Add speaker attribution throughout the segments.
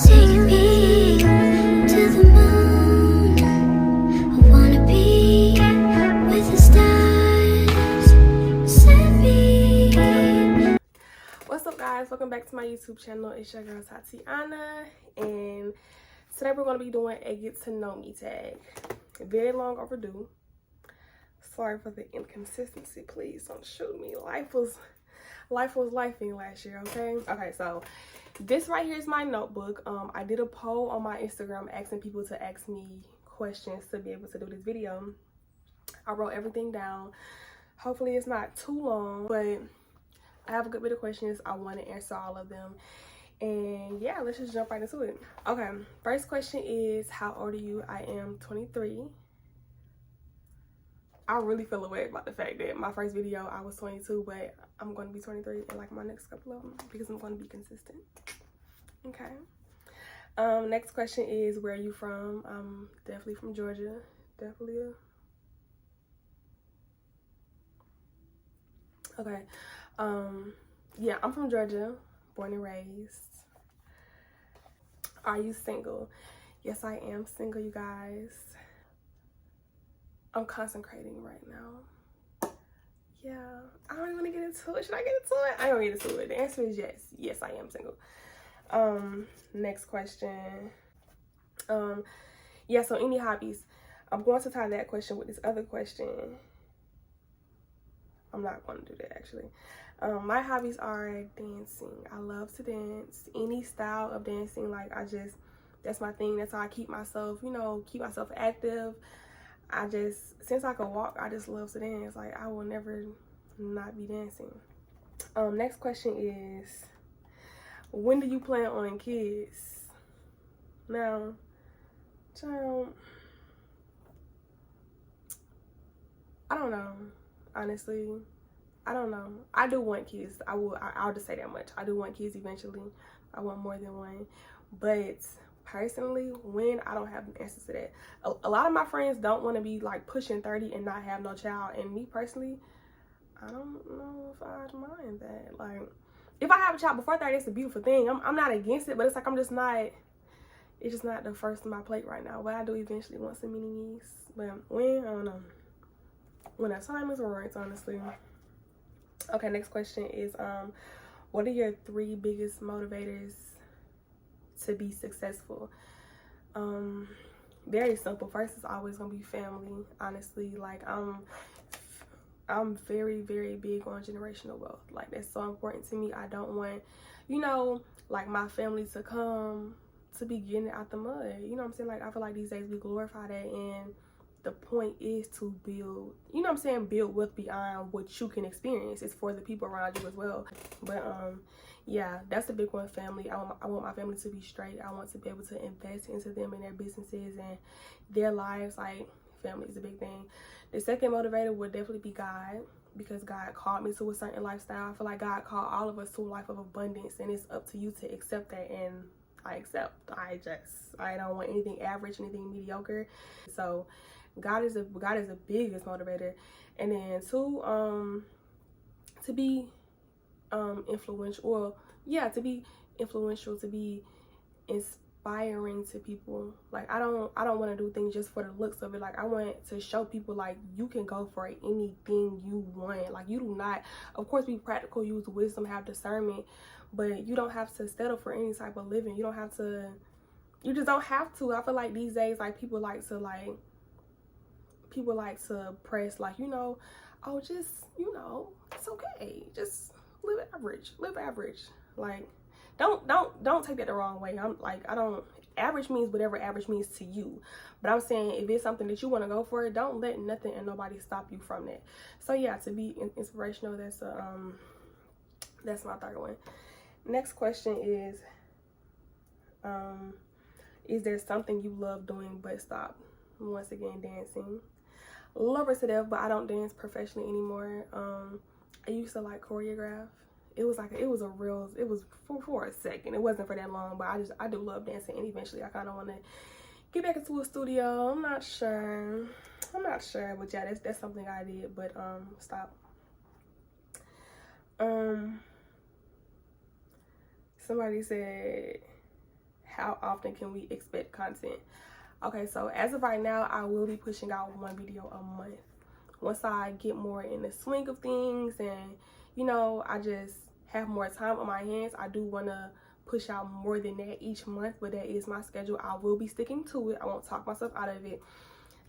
Speaker 1: Take me to the moon. I wanna be with the stars. Send me.
Speaker 2: What's up, guys? Welcome back to my YouTube channel. It's your girl Tatiana, and today we're going to be doing a get to know me tag. Very long overdue. Sorry for the inconsistency. Please don't shoot me. Life was lifing last year. Okay, so this right here is my notebook. I did a poll on my Instagram asking people to ask me questions to be able to do this video. I wrote everything down. Hopefully it's not too long, but I have a good bit of questions. I want to answer all of them. And yeah, let's just jump right into it. Okay, first question is, how old are you? I am 23. I really feel away about the fact that my first video I was 22, but I'm going to be 23 in like my next couple of them because I'm going to be consistent. Okay. Next question is, where are you from? I'm definitely from Georgia. Definitely. Okay. Yeah, I'm from Georgia, born and raised. Are you single? Yes, I am single, you guys. I'm concentrating right now. Yeah, I don't even want to get into it. Should I get into it? I don't get into it. The answer is yes. Yes, I am single. Next question. Yeah, so any hobbies? I'm going to tie that question with this other question. I'm not going to do that, actually. My hobbies are dancing. I love to dance. Any style of dancing, like that's my thing. That's how I keep myself, keep myself active. Since I can walk, I just love to dance. Like, I will never not be dancing. Next question is, when do you plan on kids? Now, child, I don't know. Honestly, I don't know. I do want kids. I'll just say that much. I do want kids eventually. I want more than one. But personally, when, I don't have an answer to that. A lot of my friends don't want to be like pushing 30 and not have no child. And me personally, I don't know if I'd mind that. Like, if I have a child before 30, it's a beautiful thing. I'm not against it, but it's like it's just not the first on my plate right now. But I do eventually want some mini-me's. But when, I don't know. When that time is right, honestly. Okay, next question is, what are your 3 biggest motivators to be successful? Very simple. First, it's always gonna be family. Honestly, like, I'm very, very big on generational wealth. Like, that's so important to me. I don't want, like, my family to come to be getting out the mud. You know what I'm saying? Like, I feel like these days we glorify that, and the point is to build, build wealth beyond what you can experience. It's for the people around you as well. But yeah, that's the big one, family. I want my family to be straight. I want to be able to invest into them and their businesses and their lives. Like, family is a big thing. The second motivator would definitely be God, because God called me to a certain lifestyle. I feel like God called all of us to a life of abundance, and it's up to you to accept that. And I accept. I don't want anything average, anything mediocre. So God is the biggest motivator. And then 2, to be influential, or to be influential, to be inspiring to people. Like, I don't want to do things just for the looks of it. Like, I want to show people, like, you can go for anything you want. Like, you do not, of course, be practical, use wisdom, have discernment, but you don't have to settle for any type of living. You just don't have to. I feel like these days, like, people like to press, like, oh, just, it's okay, just live average. Like, don't take that the wrong way. I'm like, average means whatever average means to you, but I'm saying, if it's something that you want to go for, don't let nothing and nobody stop you from that. So yeah, to be inspirational, that's my third one. Next question is there something you love doing but stop? Once again, dancing. Love her to death, but I don't dance professionally anymore. I used to like choreograph. It was for a second. It wasn't for that long, but I do love dancing, and eventually I kind of want to get back into a studio. I'm not sure, but yeah, that's something I did, but stop. Somebody said, how often can we expect content? Okay, so as of right now, I will be pushing out 1 video a month. Once I get more in the swing of things and, you know, I just have more time on my hands, I do want to push out more than that each month, but that is my schedule. I will be sticking to it. I won't talk myself out of it.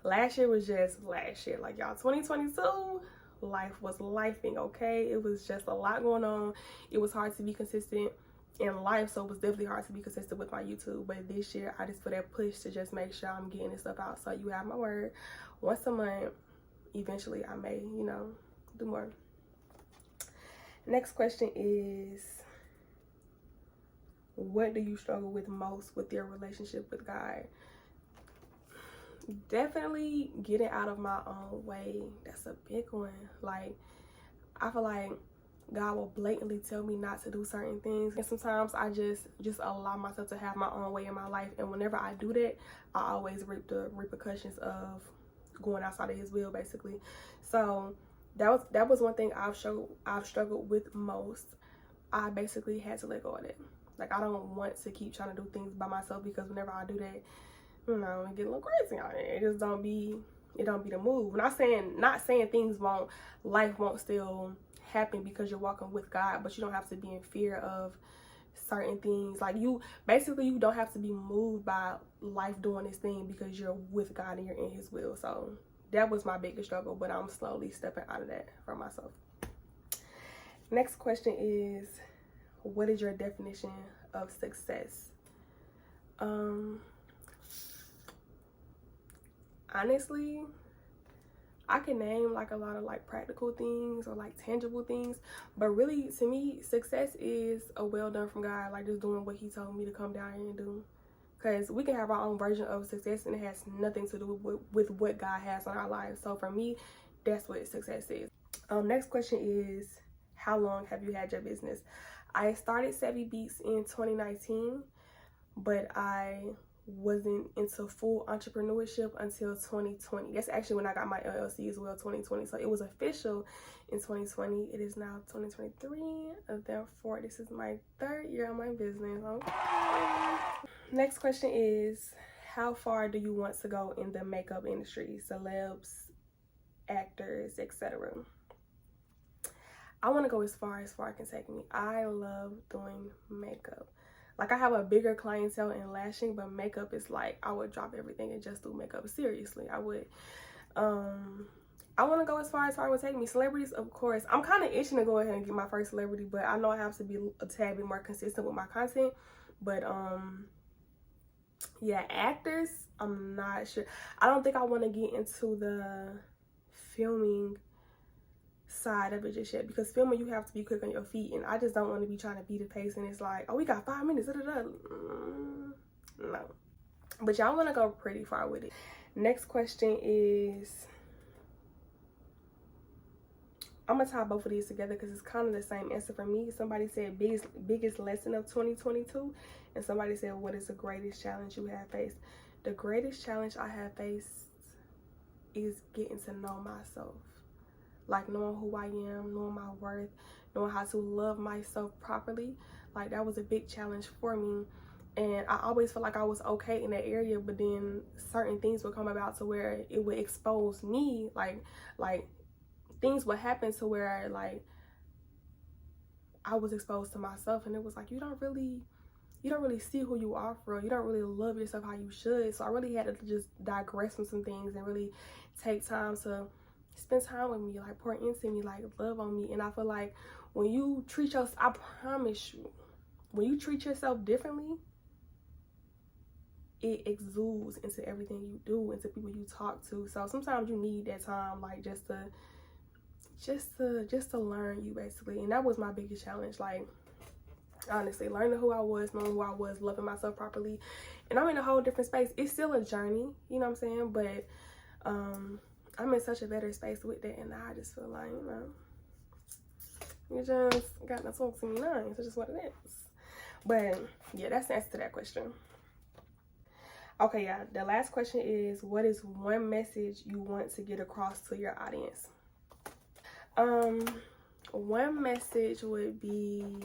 Speaker 2: Last year was just last year. Like, y'all, 2022, life was lifing, okay? It was just a lot going on. It was hard to be consistent in life, so it was definitely hard to be consistent with my YouTube. But this year, I just put that push to just make sure I'm getting this stuff out. So you have my word. Once a month, eventually I may, you know, do more. Next question is, what do you struggle with most with your relationship with God? Definitely getting out of my own way. That's a big one. Like, I feel like God will blatantly tell me not to do certain things, and sometimes I just allow myself to have my own way in my life, and whenever I do that, I always reap the repercussions of going outside of his will, basically. So that was one thing I've struggled with most. I basically had to let go of it. Like, I don't want to keep trying to do things by myself, because whenever I do that, you know, it get a little crazy out here. It just don't be the move. Not saying life won't still happen because you're walking with God, but you don't have to be in fear of certain things. Like, you don't have to be moved by life doing this thing because you're with God and you're in his will. So that was my biggest struggle, but I'm slowly stepping out of that for myself. Next question is, what is your definition of success? Honestly, I can name like a lot of like practical things or like tangible things, but really to me, success is a well done from God, like just doing what he told me to come down here and do. Because we can have our own version of success and it has nothing to do with what God has on our lives. So for me, that's what success is. Next question is, how long have you had your business? I started Savvy Beats in 2019, but I wasn't into full entrepreneurship until 2020. That's actually when I got my LLC as well, 2020. So it was official in 2020. It is now 2023. Therefore, this is my 3rd year on my business. Okay. Next question is, how far do you want to go in the makeup industry? Celebs, actors, etc. I want to go as far it can take me. I love doing makeup. Like, I have a bigger clientele in lashing, but makeup is like, I would drop everything and just do makeup. Seriously, I would. I want to go as far it would take me. Celebrities, of course. I'm kind of itching to go ahead and get my first celebrity, but I know I have to be a tad bit more consistent with my content. But yeah, actors, I'm not sure. I don't think I want to get into the filming side of it just yet, because filming, you have to be quick on your feet, and I just don't want to be trying to beat the pace and it's like, oh, we got 5 minutes, no. But y'all want to go pretty far with it. Next question is, I'm gonna tie both of these together because it's kind of the same answer for me. Somebody said biggest lesson of 2022, and somebody said, what is the greatest challenge you have faced? The greatest challenge I have faced is getting to know myself. Like, knowing who I am, knowing my worth, knowing how to love myself properly. Like, that was a big challenge for me. And I always felt like I was okay in that area, but then certain things would come about to where it would expose me. Like things would happen to where, like, I was exposed to myself, and it was like, you don't really see who you are for real. You don't really love yourself how you should. So I really had to just digress from some things and really take time to spend time with me, like pour into me, like love on me. And I feel like when you treat yourself, I promise you, when you treat yourself differently, it exudes into everything you do, into people you talk to. So sometimes you need that time, like just to learn you, basically. And that was my biggest challenge. Like, honestly, learning who I was, knowing who I was, loving myself properly. And I'm in a whole different space. It's still a journey, you know what I'm saying? But I'm in such a better space with that, and I just feel like, you know, you just got to talk to me nice. It's just what it is. But yeah, that's the answer to that question. Okay, yeah, the last question is, what is one message you want to get across to your audience? One message would be,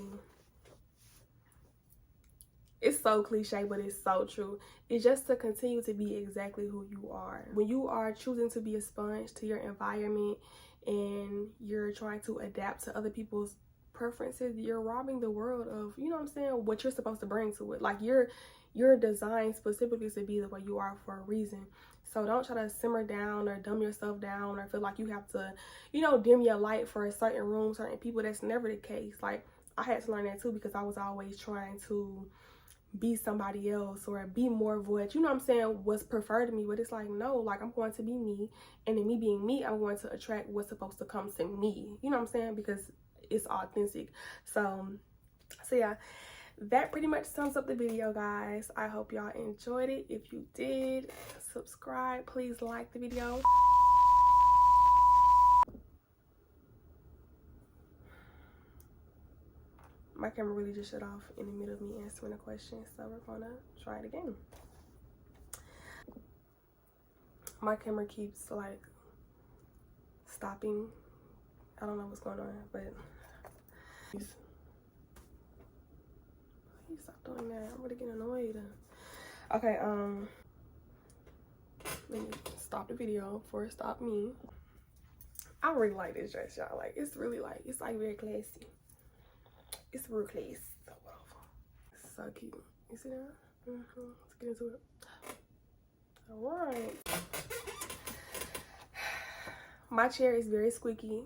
Speaker 2: it's so cliche, but it's so true. It's just to continue to be exactly who you are. When you are choosing to be a sponge to your environment and you're trying to adapt to other people's preferences, you're robbing the world of, you know what I'm saying, what you're supposed to bring to it. Like you're designed specifically to be the way you are for a reason. So don't try to simmer down or dumb yourself down or feel like you have to, you know, dim your light for a certain room, certain people. That's never the case. Like, I had to learn that too, because I was always trying to be somebody else or be more of what, you know what I'm saying, was preferred to me. But it's like, no, like, I'm going to be me, and in me being me, I'm going to attract what's supposed to come to me, you know what I'm saying, because it's authentic. So yeah, that pretty much sums up the video, guys. I hope y'all enjoyed it. If you did, subscribe. Please like the video. My camera really just shut off in the middle of me answering a question, so we're gonna try it again. My camera keeps like stopping. I don't know what's going on, but please stop doing that. I'm really getting annoyed. Okay, let me stop the video before it stopped me. I really like this dress, y'all. Like, it's really like, it's like very classy. It's real classy. So cute. You see that? Let's get into it. All right. My chair is very squeaky,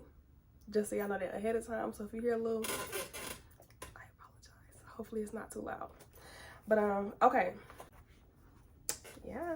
Speaker 2: just so y'all know that ahead of time. So if you hear a little, I apologize. Hopefully it's not too loud. But okay. Yeah.